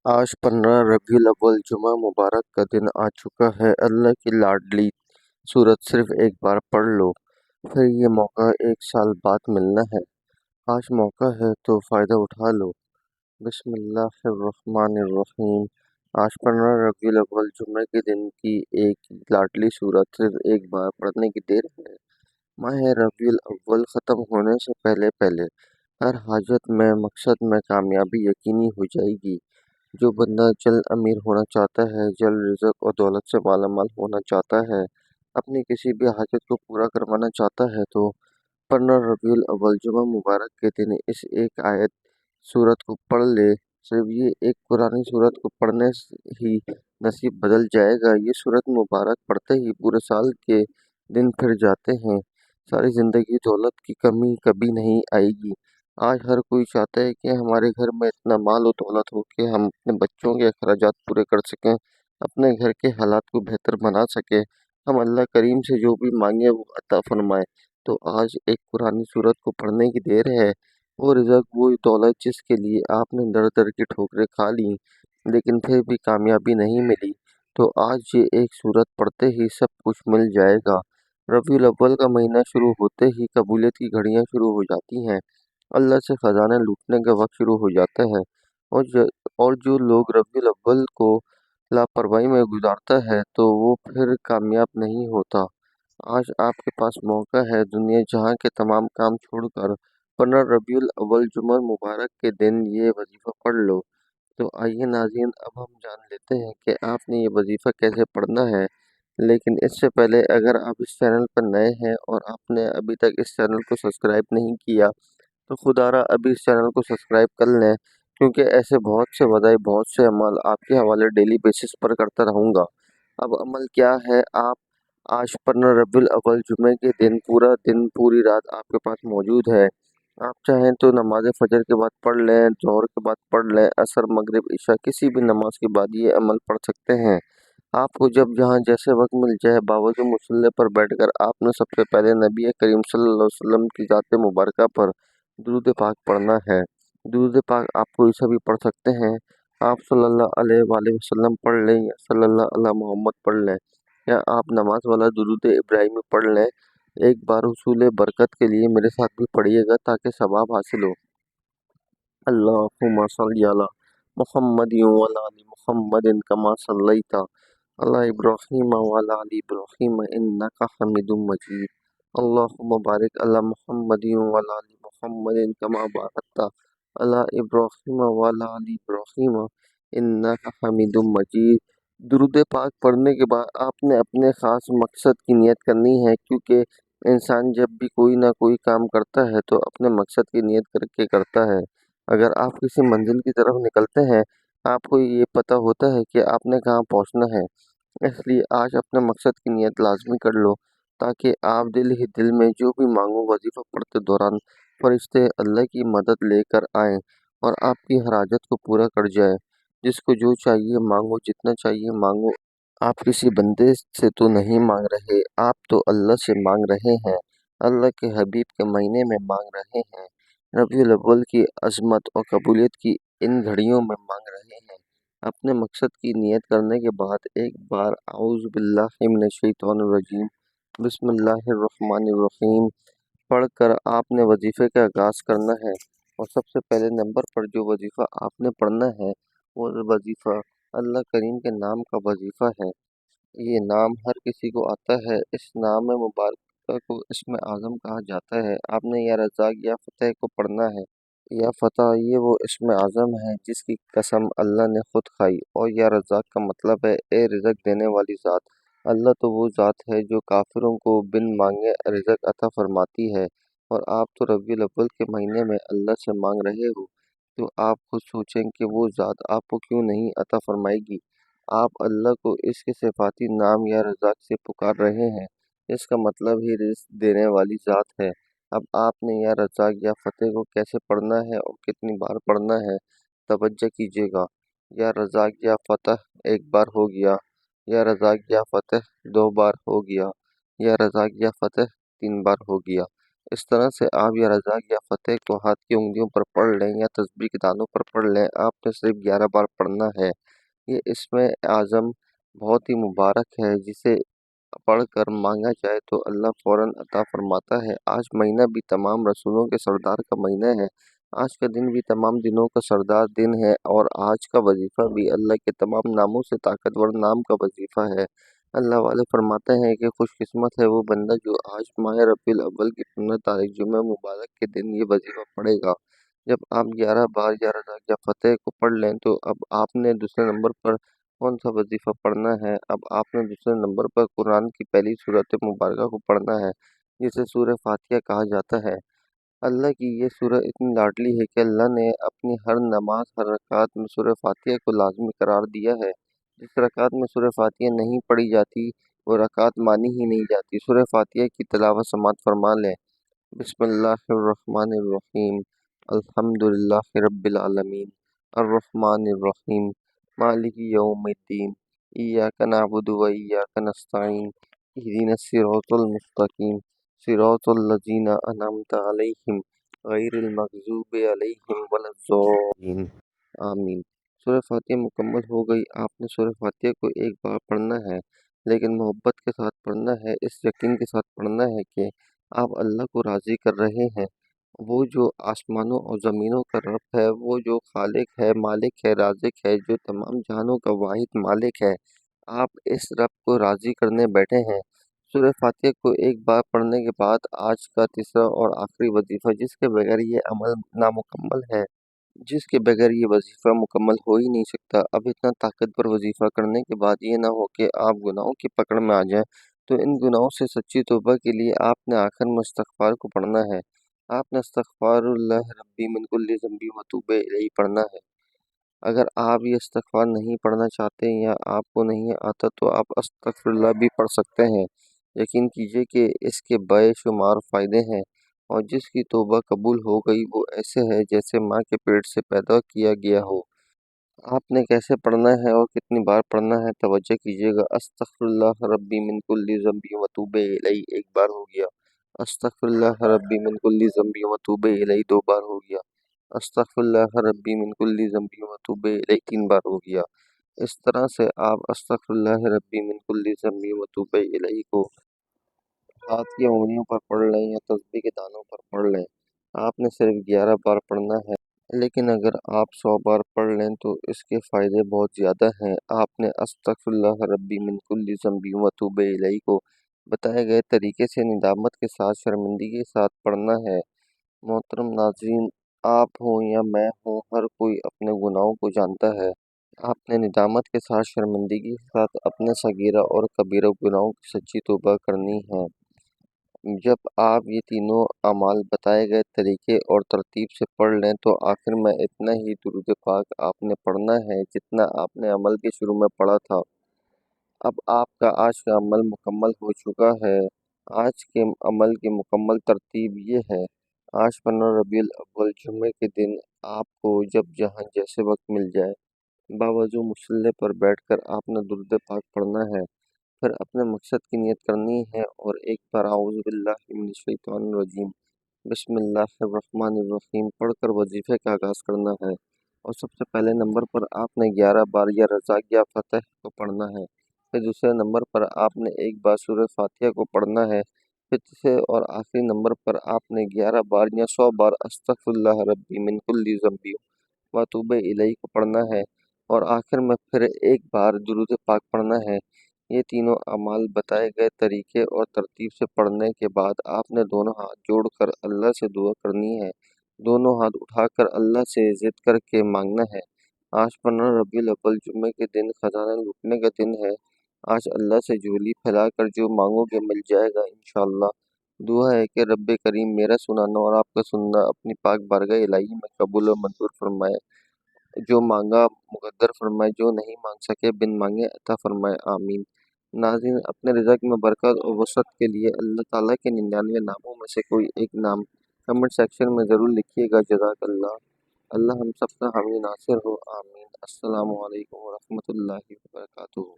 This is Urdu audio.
آج 15 ربیع الاول جمعہ مبارک کا دن آ چکا ہے۔ اللہ کی لاڈلی سورت صرف ایک بار پڑھ لو، پھر یہ موقع ایک سال بعد ملنا ہے۔ آج موقع ہے تو فائدہ اٹھا لو۔ بسم اللہ الرحمن الرحیم۔ آج 15 ربیع الاول جمعہ کے دن کی ایک لاڈلی سورت صرف ایک بار پڑھنے کی دیر ہے۔ ماہ ربیع الاول ختم ہونے سے پہلے ہر حاجت میں مقصد میں کامیابی یقینی ہو جائے گی۔ جو بندہ جلد امیر ہونا چاہتا ہے، جلد رزق اور دولت سے مالا مال ہونا چاہتا ہے، اپنی کسی بھی حاجت کو پورا کروانا چاہتا ہے تو 15 ربیع الاول جمعہ مبارک کے دن اس ایک آیت سورت کو پڑھ لے۔ صرف یہ ایک قرآنی سورت کو پڑھنے ہی نصیب بدل جائے گا۔ یہ سورت مبارک پڑھتے ہی پورے سال کے دن پھر جاتے ہیں۔ ساری زندگی دولت کی کمی کبھی نہیں آئے گی۔ آج ہر کوئی چاہتا ہے کہ ہمارے گھر میں اتنا مال و دولت ہو کہ ہم اپنے بچوں کے اخراجات پورے کر سکیں، اپنے گھر کے حالات کو بہتر بنا سکیں، ہم اللہ کریم سے جو بھی مانگیں وہ عطا فرمائے۔ تو آج ایک قرآنی سورت کو پڑھنے کی دیر ہے۔ وہ رزق، وہ دولت جس کے لیے آپ نے در در کی ٹھوکریں کھا لیں لیکن پھر بھی کامیابی نہیں ملی، تو آج یہ ایک سورت پڑھتے ہی سب کچھ مل جائے گا۔ ربیع الاول کا مہینہ شروع ہوتے ہی قبولیت کی گھڑیاں شروع ہو جاتی ہیں، اللہ سے خزانے لوٹنے کا وقت شروع ہو جاتا ہے، اور جو لوگ ربیع الاول کو لاپرواہی میں گزارتا ہے تو وہ پھر کامیاب نہیں ہوتا۔ آج آپ کے پاس موقع ہے، دنیا جہاں کے تمام کام چھوڑ کر 15 ربیع الاول جمعہ مبارک کے دن یہ وظیفہ پڑھ لو۔ تو آئیے ناظرین، اب ہم جان لیتے ہیں کہ آپ نے یہ وظیفہ کیسے پڑھنا ہے۔ لیکن اس سے پہلے اگر آپ اس چینل پر نئے ہیں اور آپ نے ابھی تک اس چینل کو سبسکرائب نہیں کیا تو خدا را ابھی اس چینل کو سبسکرائب کر لیں، کیونکہ ایسے بہت سے وظائف، بہت سے عمل آپ کے حوالے ڈیلی بیسس پر کرتا رہوں گا۔ اب عمل کیا ہے؟ آپ آج 15 ربیع الاول جمعے کے دن پورا دن، پوری رات آپ کے پاس موجود ہے۔ آپ چاہیں تو نماز فجر کے بعد پڑھ لیں، ظہر کے بعد پڑھ لیں، عصر، مغرب، عشاء کسی بھی نماز کے بعد یہ عمل پڑھ سکتے ہیں۔ آپ کو جب جہاں جیسے وقت مل جائے، باوضو مصلی پر بیٹھ کر آپ نے سب سے پہلے نبی کریم صلی اللہ علیہ وسلم کی ذات مبارکہ پر درود پاک پڑھنا ہے۔ درود پاک آپ کوئی سا بھی پڑھ سکتے ہیں۔ آپ صلی اللہ علیہ وآلہ وسلم پڑھ لیں یا صلی اللہ علیہ محمد پڑھ لیں، یا آپ نماز والا درود ابراہیمی پڑھ لیں۔ ایک بار حصول برکت کے لیے میرے ساتھ بھی پڑھیے گا تاکہ ثواب حاصل ہو۔ اللہم صلی علی محمد وعلی آل محمد کما صلیت علی ابراہیم وعلی آل ابراہیم انک حمید مجید۔ اللہم بارک علی محمد وعلی آل محمد کما بارکت علی ابراہیم وعلی آل ابراہیم انک حمید مجید۔ درود پاک پڑھنے کے بعد آپ نے اپنے خاص مقصد کی نیت کرنی ہے، کیونکہ انسان جب بھی کوئی نہ کوئی کام کرتا ہے تو اپنے مقصد کی نیت کر کے کرتا ہے۔ اگر آپ کسی منزل کی طرف نکلتے ہیں، آپ کو یہ پتہ ہوتا ہے کہ آپ نے کہاں پہنچنا ہے، اس لیے آج اپنے مقصد کی نیت لازمی کر لو تاکہ آپ دل ہی دل میں جو بھی مانگو وظیفہ پڑھتے دوران فرشتے اللہ کی مدد لے کر آئیں اور آپ کی ہر حاجت کو پورا کر جائیں۔ جس کو جو چاہیے مانگو، جتنا چاہیے مانگو۔ آپ کسی بندے سے تو نہیں مانگ رہے، آپ تو اللہ سے مانگ رہے ہیں، اللہ کے حبیب کے مہینے میں مانگ رہے ہیں، ربیع الاول کی عظمت اور قبولیت کی ان گھڑیوں میں مانگ رہے ہیں۔ اپنے مقصد کی نیت کرنے کے بعد ایک بار اعوذ باللہ من الشیطان الرجیم بسم اللہ الرحمن الرحیم پڑھ کر آپ نے وظیفے کا آغاز کرنا ہے۔ اور سب سے پہلے نمبر پر جو وظیفہ آپ نے پڑھنا ہے وہ وظیفہ اللہ کریم کے نام کا وظیفہ ہے۔ یہ نام ہر کسی کو آتا ہے۔ اس نام مبارکہ کو اسم اعظم کہا جاتا ہے۔ آپ نے یا رزاق یا فتح کو پڑھنا ہے۔ یا فتح یہ وہ اسم اعظم ہے جس کی قسم اللہ نے خود کھائی، اور یا رزاق کا مطلب ہے اے رزق دینے والی ذات۔ اللہ تو وہ ذات ہے جو کافروں کو بن مانگے رزق عطا فرماتی ہے، اور آپ تو ربیع الاول کے مہینے میں اللہ سے مانگ رہے ہو، تو آپ خود سوچیں کہ وہ ذات آپ کو کیوں نہیں عطا فرمائے گی۔ آپ اللہ کو اس کے صفاتی نام یا رزاق سے پکار رہے ہیں، اس کا مطلب ہی رزق دینے والی ذات ہے۔ اب آپ نے یا رزاق یا فتح کو کیسے پڑھنا ہے اور کتنی بار پڑھنا ہے، توجہ کیجیے گا۔ یا رزاق یا فتح ایک بار ہو گیا، یا رزاق یا فتح دو بار ہو گیا، یا رزاق یا فتح تین بار ہو گیا۔ اس طرح سے آپ یا رزاق یا فتح کو ہاتھ کی انگلیوں پر پڑھ لیں یا تسبیح کے دانوں پر پڑھ لیں، آپ نے صرف 11 بار پڑھنا ہے۔ یہ اسم اعظم بہت ہی مبارک ہے، جسے پڑھ کر مانگا جائے تو اللہ فوراً عطا فرماتا ہے۔ آج مہینہ بھی تمام رسولوں کے سردار کا مہینہ ہے۔ آج کا دن بھی تمام دنوں کا سردار دن ہے، اور آج کا وظیفہ بھی اللہ کے تمام ناموں سے طاقتور نام کا وظیفہ ہے۔ اللہ والے فرماتے ہیں کہ خوش قسمت ہے وہ بندہ جو آج ماہ ربیع الاول کی 15 تاریخ جمعہ مبارک کے دن یہ وظیفہ پڑھے گا۔ جب آپ 11 بار یا رزاق یا فتح کو پڑھ لیں تو اب آپ نے دوسرے نمبر پر کون سا وظیفہ پڑھنا ہے؟ اب آپ نے دوسرے نمبر پر قرآن کی پہلی سورت مبارکہ کو پڑھنا ہے، جسے سورہ فاتحہ کہا جاتا ہے۔ اللہ کی یہ سورہ اتنی لاڈلی ہے کہ اللہ نے اپنی ہر نماز، ہر رکعت میں سورہ فاتحہ کو لازمی قرار دیا ہے۔ جس رکعت میں سورہ فاتحہ نہیں پڑھی جاتی وہ رکعت مانی ہی نہیں جاتی۔ سورہ فاتحہ کی تلاوت سماعت فرما لیں۔ بسم اللہ الرحمن الرحیم، الحمد للہ رب العالمین، الرحمن الرحیم، مالک یوم الدین، ایاک نعبد و ایاک نستعین، اہدنا الصراط المستقیم، صراط الذین انعمت علیہم غیر المغضوب علیہم ولا الضالین، آمین۔ سورہ فاتحہ مکمل ہو گئی۔ آپ نے سورہ فاتحہ کو ایک بار پڑھنا ہے، لیکن محبت کے ساتھ پڑھنا ہے، اس یقین کے ساتھ پڑھنا ہے کہ آپ اللہ کو راضی کر رہے ہیں۔ وہ جو آسمانوں اور زمینوں کا رب ہے، وہ جو خالق ہے، مالک ہے، رازق ہے، جو تمام جہانوں کا واحد مالک ہے، آپ اس رب کو راضی کرنے بیٹھے ہیں۔ سورہ فاتحہ کو ایک بار پڑھنے کے بعد آج کا تیسرا اور آخری وظیفہ، جس کے بغیر یہ عمل نامکمل ہے، جس کے بغیر یہ وظیفہ مکمل ہو ہی نہیں سکتا۔ اب اتنا طاقتور وظیفہ کرنے کے بعد یہ نہ ہو کہ آپ گناہوں کی پکڑ میں آ جائیں، تو ان گناہوں سے سچی توبہ کے لیے آپ نے آخر میں استغفار کو پڑھنا ہے۔ آپ نے استغفار اللہ ربی من کل ذنب وتوب الیہ پڑھنا ہے۔ اگر آپ یہ استغفار نہیں پڑھنا چاہتے یا آپ کو نہیں آتا تو آپ استغفر اللہ بھی پڑھ سکتے ہیں۔ یقین کیجئے کہ اس کے بے شمار فائدے ہیں، اور جس کی توبہ قبول ہو گئی وہ ایسے ہے جیسے ماں کے پیٹ سے پیدا کیا گیا ہو۔ آپ نے کیسے پڑھنا ہے اور کتنی بار پڑھنا ہے، توجہ کیجیے گا۔ استغفر اللہ ربی من کل ذنب وتوب الیہ ایک بار ہو گیا۔ استغفر اللہ ربی من کل ذنب وتوب الیہ دو بار ہو گیا۔ استغفر اللہ ربی من کل ذنب وتوب الیہ تین بار ہو گیا۔ اس طرح سے آپ استغفر اللہ ربی من کل ذنب وتوب الیہ کو ہاتھ کی انگلیوں پر پڑھ لیں یا تسبیح کے دانوں پر پڑھ لیں۔ آپ نے صرف 11 بار پڑھنا ہے، لیکن اگر آپ 100 بار پڑھ لیں تو اس کے فائدے بہت زیادہ ہیں۔ آپ نے استغفر اللہ ربی من کل ذنب وتوب الیہ کو بتائے گئے طریقے سے ندامت کے ساتھ، شرمندگی کے ساتھ پڑھنا ہے۔ محترم ناظرین، آپ ہوں یا میں ہوں، ہر کوئی اپنے گناہوں کو جانتا ہے۔ آپ نے ندامت کے ساتھ، شرمندگی کے ساتھ اپنے صغیرہ اور کبیرہ گناہوں کی سچی توبہ کرنی ہے۔ جب آپ یہ تینوں اعمال بتائے گئے طریقے اور ترتیب سے پڑھ لیں تو آخر میں اتنا ہی درود پاک آپ نے پڑھنا ہے جتنا آپ نے عمل کے شروع میں پڑھا تھا۔ اب آپ کا آج کا عمل مکمل ہو چکا ہے۔ آج کے عمل کی مکمل ترتیب یہ ہے۔ آج 15 ربیع الاول جمعے کے دن آپ کو جب جہاں جیسے وقت مل جائے، باوضو مصلی پر بیٹھ کر آپ نے درود پاک پڑھنا ہے، پھر اپنے مقصد کی نیت کرنی ہے اور ایک بار اعوذ باللہ من الشیطان الرجیم بسم اللہ الرحمن الرحیم پڑھ کر وظیفے کا آغاز کرنا ہے۔ اور سب سے پہلے نمبر پر آپ نے 11 بار یا رزاق یا فتح کو پڑھنا ہے۔ پھر دوسرے نمبر پر آپ نے ایک بار سورہ فاتحہ کو پڑھنا ہے۔ پھر تیسرے اور آخری نمبر پر آپ نے 11 بار یا 100 بار استغفر اللہ ربی من کل ذنب وتوب الیہ کو پڑھنا ہے، اور آخر میں پھر ایک بار درود پاک پڑھنا ہے۔ یہ تینوں اعمال بتائے گئے طریقے اور ترتیب سے پڑھنے کے بعد آپ نے دونوں ہاتھ جوڑ کر اللہ سے دعا کرنی ہے۔ دونوں ہاتھ اٹھا کر اللہ سے ضد کر کے مانگنا ہے۔ آج 15 ربیع الاول جمعے کے دن خزانہ لوٹنے کا دن ہے۔ آج اللہ سے جھولی پھیلا کر جو مانگو گے مل جائے گا انشاءاللہ۔ دعا ہے کہ رب کریم میرا سنانا اور آپ کا سننا اپنی پاک بارگاہ الہی میں قبول و منظور فرمائے۔ جو مانگا مقدر فرمائے، جو نہیں مانگ سکے بن مانگے عطا فرمائے، آمین۔ ناظرین، اپنے رزق میں برکت اور وسعت کے لیے اللہ تعالیٰ کے 99 ناموں میں سے کوئی ایک نام کمنٹ سیکشن میں ضرور لکھیے گا۔ جزاک اللہ۔ اللہ ہم سب کا حامی ناصر ہو، آمین۔ السلام علیکم ورحمۃ اللہ وبرکاتہ۔